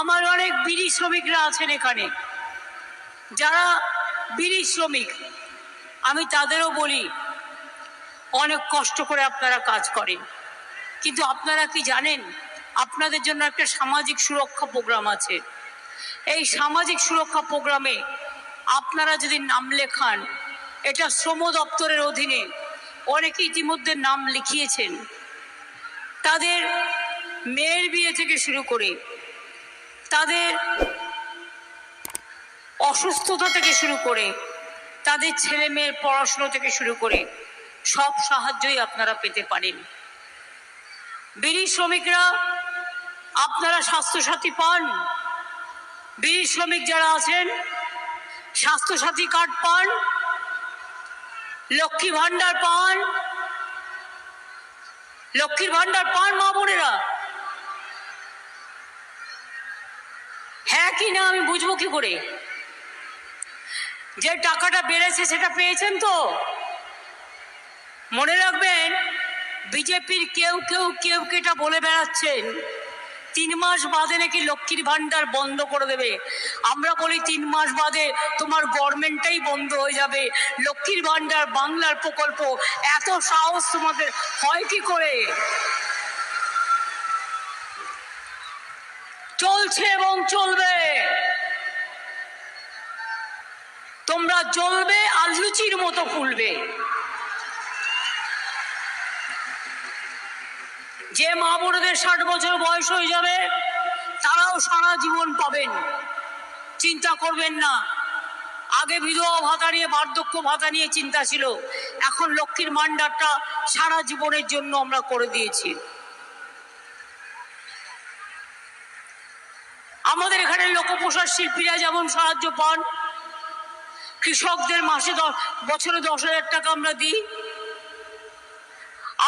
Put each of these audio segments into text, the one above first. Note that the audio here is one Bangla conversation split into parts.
আমার অনেক বিড়ি শ্রমিকরা আছেন এখানে, যারা বিড়ি শ্রমিক, আমি তাদেরও বলি অনেক কষ্ট করে আপনারা কাজ করেন, কিন্তু আপনারা কি জানেন আপনাদের জন্য একটা সামাজিক সুরক্ষা প্রোগ্রাম আছে। এই সামাজিক সুরক্ষা প্রোগ্রামে আপনারা যদি নাম লেখান, এটা শ্রম দপ্তরের অধীনে অনেকে ইতিমধ্যে নাম লিখিয়েছেন। তাদের মেয়ের বিয়ে থেকে শুরু করে তাদের অসুস্থতা থেকে শুরু করে তাদের ছেলে মেয়ের পড়াশুনো থেকে শুরু করে সব সাহায্যই আপনারা পেতে পারেন। বিড়ি শ্রমিকরা আপনারা স্বাস্থ্যসাথী পান, বিড়ি শ্রমিক যারা আছেন স্বাস্থ্যসাথী কার্ড পান, লক্ষ্মী ভান্ডার পান, লক্ষ্মীর ভান্ডার পান মা বোনেরা? হ্যাঁ কি না আমি বুঝবো কি করে? যে টাকাটা বেড়েছে সেটা পেয়েছেন তো? মনে রাখবেন, বিজেপির কেউ এটা বলে বেড়াচ্ছেন 3 মাস বাদে নাকি লক্ষ্মীর ভান্ডার বন্ধ করে দেবে। আমরা বলি 3 মাস বাদে তোমার গভর্নমেন্টটাই বন্ধ হয়ে যাবে। লক্ষ্মীর ভান্ডার বাংলার প্রকল্প, এত সাহস তোমাদের হয় কি করে? চলছে এবং চলবে। তোমরা জ্বলবে আর লুচির মতো ফুলবে। যে মা বোনদের 60 বছর বয়স হয়ে যাবে তারাও সারা জীবন পাবেন, চিন্তা করবেন না। আগে বিধবা ভাতা নিয়ে, বার্ধক্য ভাতা নিয়ে চিন্তা ছিল, এখন লক্ষ্মীর ভান্ডারটা সারা জীবনের জন্য আমরা করে দিয়েছি। আমাদের এখানে লোকপ্রসাদ শিল্পীরা যেমন সাহায্য পান, কৃষকদের মাসে বছরে 10,000 টাকা আমরা দিই।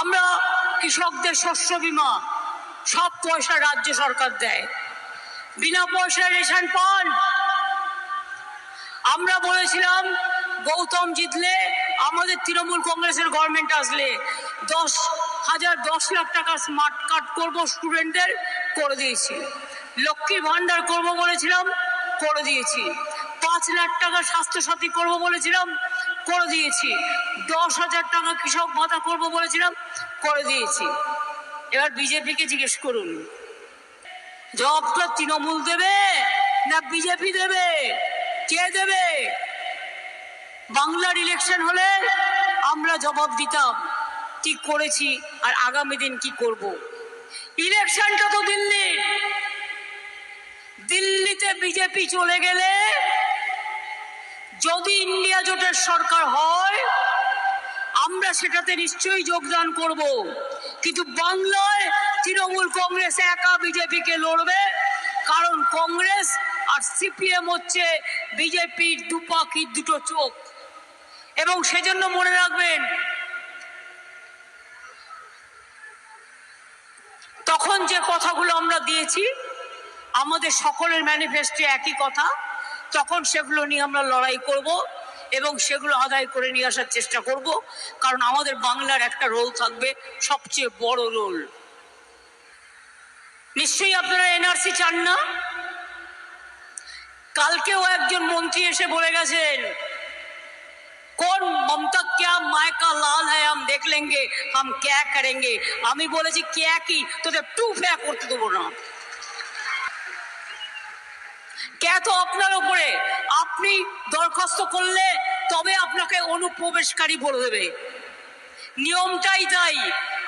আমরা কৃষকদের শস্য বীমা সব পয়সা রাজ্য সরকার দেয়, বিনা পয়সায় রেশন পান। আমরা বলেছিলাম গৌতম জিতলে, আমাদের তৃণমূল কংগ্রেসের গভর্নমেন্ট আসলে 10 লাখ টাকা স্মার্ট কার্ড করবো স্টুডেন্টদের, করে দিয়েছি। লক্ষ্মীর ভান্ডার করব বলেছিলাম, করে দিয়েছি। 5 লাখ টাকা স্বাস্থ্যসাথী করব বলেছিলাম, করে দিয়েছি। 10,000 টাকা কৃষক ভাতা করব বলেছিলাম, করে দিয়েছি। এবার বিজেপিকে জিজ্ঞেস করুন, জবাবটা তৃণমূল দেবে না বিজেপি দেবে? কে দেবে? বাংলার ইলেকশন হলে আমরা জবাব দিতাম কি করেছি আর আগামী দিন কি করব। ইলেকশনটা তো দিল্লিতে বিজেপি চলে গেলে, যদি ইন্ডিয়া জোটের সরকার হয় আমরা সেটাতে নিশ্চয়ই যোগদান করব, কিন্তু বাংলায় তৃণমূল কংগ্রেস একা বিজেপিকে লড়বে, কারণ কংগ্রেস আর সিপিএম হচ্ছে বিজেপির দুপাখির দুটো চোখ। এবং সেজন্য মনে রাখবেন, তখন যে কথাগুলো আমরা দিয়েছি আমাদের সকলের ম্যানিফেস্টো একই কথা, তখন সেগুলো নিয়ে আমরা লড়াই করব এবং সেগুলো আদায় করে নিয়ে আসার চেষ্টা করব, কারণ আমাদের বাংলার একটা রোল থাকবে, সবচেয়ে বড় রোল। নিশ্চয়ই আপনারা এনআরসি চান না? কালকেও একজন মন্ত্রী এসে বলে গেছেন, কোন মমতা ক্যা মায়কা লাল হ্যায় হাম দেখ লেঙ্গে হাম ক্যা করেঙ্গে। আমি বলেছি ক্যা কি, তোদের টু ফ্যা করতে দেবো না। ক্যা তো আপনার উপরে, আপনি দরখাস্ত করলে তবে আপনাকে অনুপ্রবেশকারী বলে দেবে, নিয়মটাই তাই।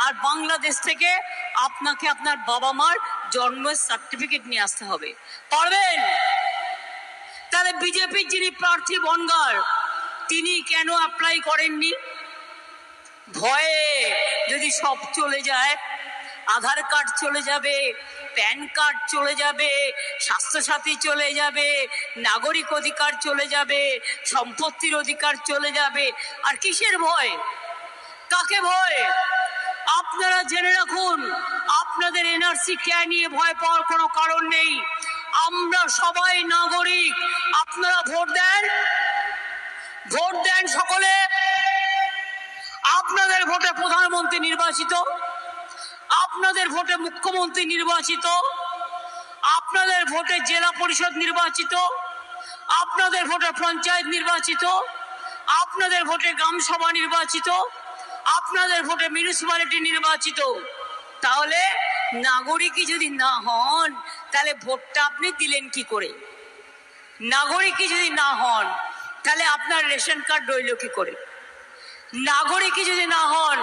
আর বাংলাদেশ থেকে আপনাকে আপনার বাবা মার জন্মের সার্টিফিকেট নিয়ে আসতে হবে। পারবেন? তাহলে বিজেপির যিনি প্রার্থী বনগার, তিনি কেন অ্যাপ্লাই করেননি? ভয়ে যদি সব চলে যায়, আধার কার্ড চলে যাবে, প্যান কার্ড চলে যাবে, স্বাস্থ্যসাথী চলে যাবে, নাগরিক অধিকার চলে যাবে, সম্পত্তির অধিকার চলে যাবে, আর কিসের ভয়? কাকে ভয়? আপনারা জেনে রাখুন, আপনাদের এনআরসি কে নিয়ে ভয় পাওয়ার কোনো কারণ নেই। আমরা সবাই নাগরিক। আপনারা ভোট দেন, ভোট দেন সকলে। আপনাদের ভোটে প্রধানমন্ত্রী নির্বাচিত, আপনাদের ভোটে মুখ্যমন্ত্রী নির্বাচিত, আপনাদের ভোটে জেলা পরিষদ নির্বাচিত, আপনাদের ভোটে পঞ্চায়েত নির্বাচিত, আপনাদের ভোটে গ্রামসভা নির্বাচিত, আপনাদের ভোটে মিউনিসিপ্যালিটি নির্বাচিত। তাহলে নাগরিকই যদি না হন তাহলে ভোটটা আপনি দিলেন কি করে? নাগরিকই যদি না হন তাহলে আপনার রেশন কার্ড রইল কি করে? নাগরিকই যদি না হন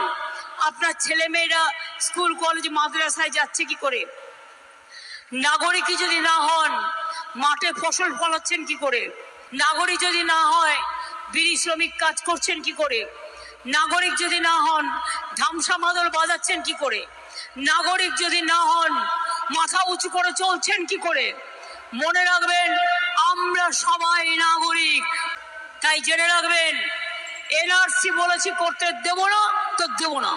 আপনার ছেলেমেয়েরা স্কুল কলেজ মাদ্রাসায় যাচ্ছে কি করে? নাগরিকই যদি না হন মাঠে ফসল ফলাচ্ছেন কি করে? নাগরিক যদি না হয় বিড়ি শ্রমিক কাজ করছেন কি করে? নাগরিক যদি না হন ধামসা মাদল বাজাচ্ছেন কি করে? নাগরিক যদি না হন মাথা উঁচু করে চলছেন কি করে? মনে রাখবেন আমরা সবাই নাগরিক। তাই জেনে রাখবেন এনআরসি বলেছি করতে দেব না তো দেব না।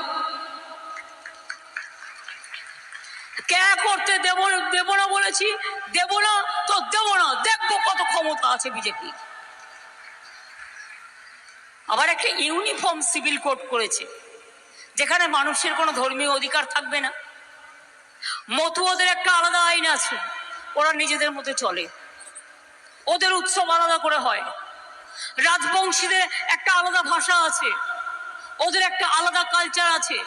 কে করতে দেব না বলেছি, দেব না তো দেব না। দেখবো কত ক্ষমতা আছে বিজেপি। আবার একটা ইউনিফর্ম সিভিল কোড করেছে যেখানে মানুষের কোনো ধর্মীয় অধিকার থাকবে না। মতুয়াদের একটা আলাদা আইন আছে, ওরা নিজেদের মধ্যে চলে, ওদের উৎসব আলাদা করে হয়। রাজবংশীদের একটা আলাদা ভাষা আছে, ওদের একটা আলাদা কালচার আছে,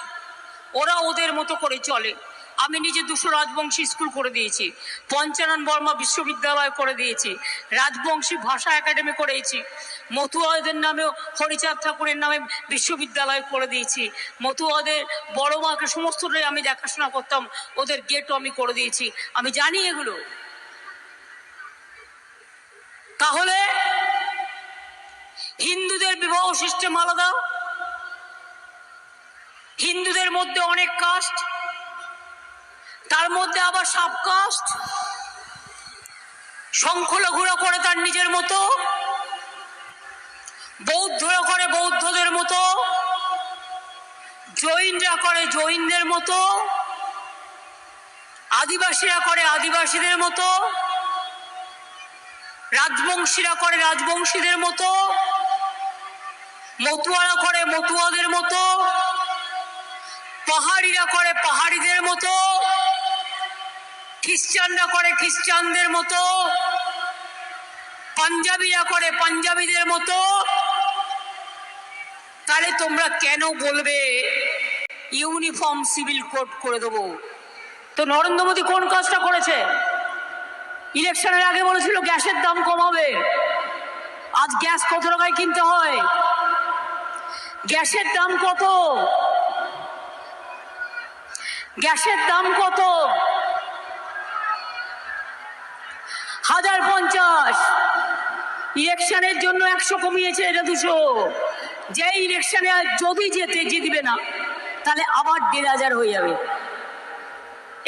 ওরা ওদের মতো করে চলে। আমি নিজে 200 রাজবংশী স্কুল করে দিয়েছি, পঞ্চানন বর্মা বিশ্ববিদ্যালয় করে দিয়েছি, রাজবংশী ভাষা একাডেমি করেছি, মতুয়াদের নামেও হরিচাঁদ ঠাকুরের নামে বিশ্ববিদ্যালয় করে দিয়েছি, মতুয়াদের বড় মাকে সমস্তটাই আমি দেখাশোনা করতাম, ওদের গেটও আমি করে দিয়েছি। আমি জানি এগুলো। তাহলে হিন্দুদের বিবাহ সিস্টেম আলাদা, হিন্দুদের মধ্যে অনেক কাস্ট, তার মধ্যে আবার সাব কাস্ট, সংখ্যালঘুরা করে তার নিজের মতো, বৌদ্ধরা করে বৌদ্ধদের মতো, জৈনরা করে জৈনদের মতো, আদিবাসীরা করে আদিবাসীদের মতো, রাজবংশীরা করে রাজবংশীদের মতো, মতুয়ারা করে মতুয়াদের মতো, পাহাড়িরা করে পাহাড়িদের মতো, খ্রিস্টানরা করে খ্রিস্টানদের মতো, পাঞ্জাবিরা করে পাঞ্জাবিদের মতো। তাহলে তোমরা কেন বলবে ইউনিফর্ম সিভিল কোড করে দেবো? তো নরেন্দ্র মোদী কোন কাজটা করেছে? ইলেকশনের আগে বলেছিল গ্যাসের দাম কমাবে। আজ গ্যাস কত টাকায় কিনতে হয়? গ্যাসের দাম কত? গ্যাসের দাম কত? 1050। ইলেকশনের জন্য 100 কমিয়েছে, এটা 200। যে ইলেকশনে যদি জিতবে না তাহলে আবার 1500 হয়ে যাবে।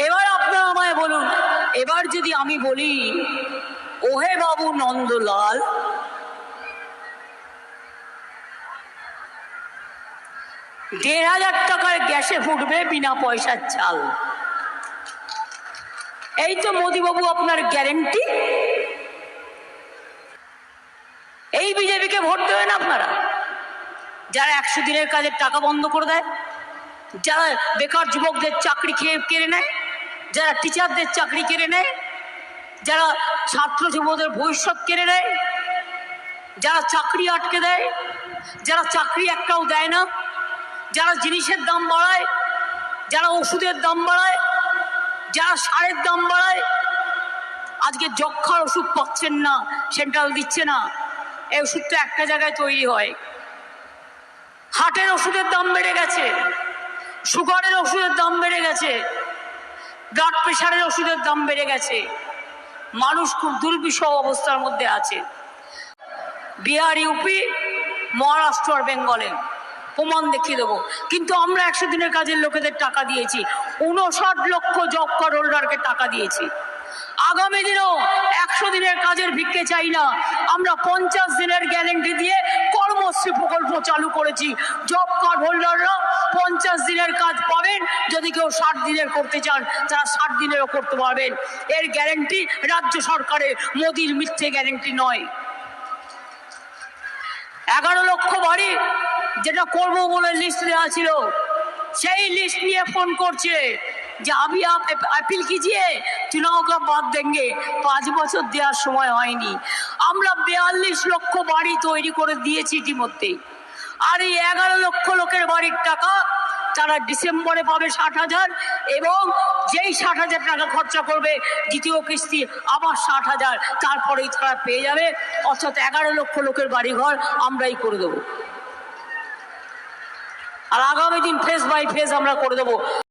এবার আপনারা আমায় বলুন, এবার যদি আমি বলি ওহে বাবু নন্দলাল, 1500 টাকার গ্যাসে ফুটবে বিনা পয়সার চাল, এই তো মোদিবাবু আপনার গ্যারেন্টি। এই বিজেপিকে ভোট দেবেন আপনারা, যারা 100 দিনের কাজের টাকা বন্ধ করে দেয়, যারা বেকার যুবকদের চাকরি কেড়ে নেয়, যারা টিচারদের চাকরি কেড়ে নেয়, যারা ছাত্র যুবকদের ভবিষ্যৎ কেড়ে নেয়, যারা চাকরি আটকে দেয়, যারা চাকরি একটাও দেয় না, যারা জিনিসের দাম বাড়ায়, যারা ওষুধের দাম বাড়ায়, যারা সারের দাম বাড়ায়। আজকে যক্ষার ওষুধ পাচ্ছেন না, সেন্ট্রাল দিচ্ছে না, এই ওষুধটা একটা জায়গায় তৈরি হয়। হার্টের ওষুধের দাম বেড়ে গেছে, সুগারের ওষুধের দাম বেড়ে গেছে, ব্লাড প্রেশারের ওষুধের দাম বেড়ে গেছে। মানুষ খুব দুর্বিষহ অবস্থার মধ্যে আছে। বিহার, ইউপি, মহারাষ্ট্র আর বেঙ্গলে প্রমাণ দেখিয়ে দেবো। কিন্তু আমরা 100 দিনের কাজের লোকেদের টাকা দিয়েছি, 59 লক্ষ জব কার্ড হোল্ডারকে টাকা দিয়েছি। আগামী দিনেও 100 দিনের কাজের ভিক্ষে চাই না, আমরা 50 দিনের গ্যারেন্টি দিয়ে কর্মশ্রী প্রকল্প চালু করেছি। জব কার্ড হোল্ডাররা 50 দিনের কাজ পাবেন, যদি কেউ 60 দিনের করতে চান তারা 60 দিনেরও করতে পারবেন। এর গ্যারেন্টি রাজ্য সরকারের, মোদির মিথ্যে গ্যারেন্টি নয়। 11 লক্ষ বাড়ি যেটা করবো বলে লিস্ট দেওয়া ছিল, সেই লিস্ট নিয়ে ফোন করছে যে अभी आप अपील कीजिए चुनाव का बाद देंगे 5 বছর দেওয়ার সময় হয়নি আমরা 42 লক্ষ বাড়ি তৈরি করে দিয়েছি ইতিমধ্যে আর এই 11 লক্ষ লোকের বাড়ির টাকা তারা ডিসেম্বরে পাবে 60,000 এবং যেই 60,000 টাকা খরচা করবে দ্বিতীয় কিস্তি আবার 60,000 তারপরেই তারা পেয়ে যাবে অর্থাৎ 11 লক্ষ লোকের বাড়িঘর আমরাই করে দেবো আর আগামী দিন ফেজ বাই ফেজ আমরা করে দেবো।